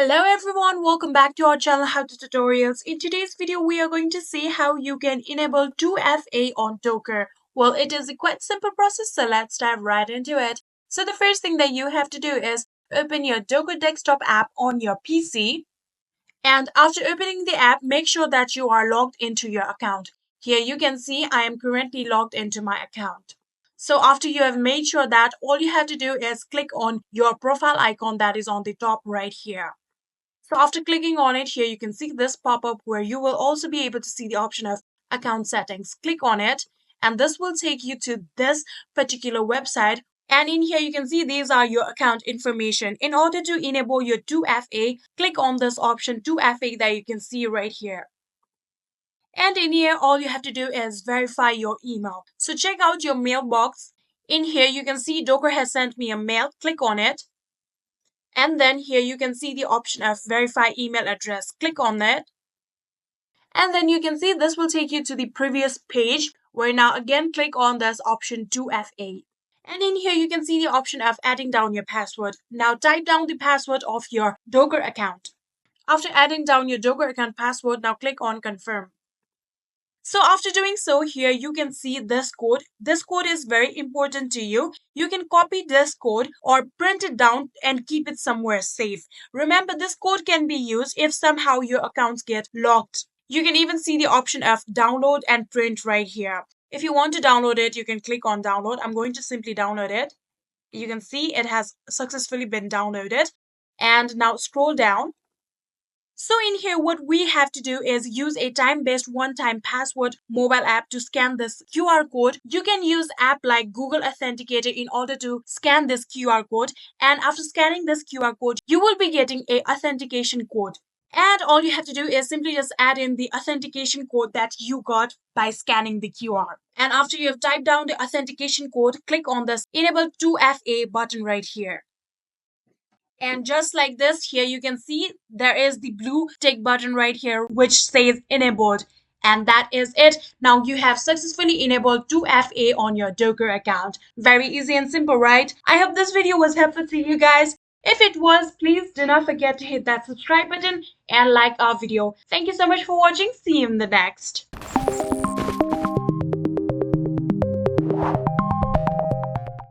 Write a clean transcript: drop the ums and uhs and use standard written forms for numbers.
Hello everyone, welcome back to our channel How to Tutorials. In today's video, we are going to see how you can enable 2FA on Docker. Well, it is a quite simple process, so let's dive right into it. So the first thing that you have to do is open your Docker desktop app on your PC. And after opening the app, make sure that you are logged into your account. Here you can see I am currently logged into my account. So after you have made sure that, all you have to do is click on your profile icon that is on the top right here. So after clicking on it, here you can see this pop-up where you will also be able to see the option of account settings. Click on it and this will take you to this particular website. And in here you can see these are your account information. In order to enable your 2FA, click on this option 2FA that you can see right here. And in here, all you have to do is verify your email. So check out your mailbox. In here, you can see Docker has sent me a mail. Click on it. And then here you can see the option of verify email address. Click on that. And then you can see this will take you to the previous page where now again click on this option 2FA. And in here you can see the option of adding down your password. Now type down the password of your Docker account. After adding down your Docker account password, now click on confirm. So after doing so, here you can see this code. This code is very important to you. You can copy this code or print it down and keep it somewhere safe. Remember, this code can be used if somehow your accounts get locked. You can even see the option of download and print right here. If you want to download it, you can click on download. I'm going to simply download it. You can see it has successfully been downloaded. And now scroll down. So in here, what we have to do is use a time-based one-time password mobile app to scan this QR code. You can use app like Google Authenticator in order to scan this QR code. And after scanning this QR code, you will be getting a authentication code. And all you have to do is simply just add in the authentication code that you got by scanning the QR. And after you have typed down the authentication code, click on this Enable 2FA button right here. And just like this, here you can see there is the blue tick button right here which says enabled. And that is it. Now you have successfully enabled 2FA on your Docker account. Very easy and simple, right? I hope this video was helpful to you guys. If it was, please do not forget to hit that subscribe button and like our video. Thank you so much for watching. See you in the next.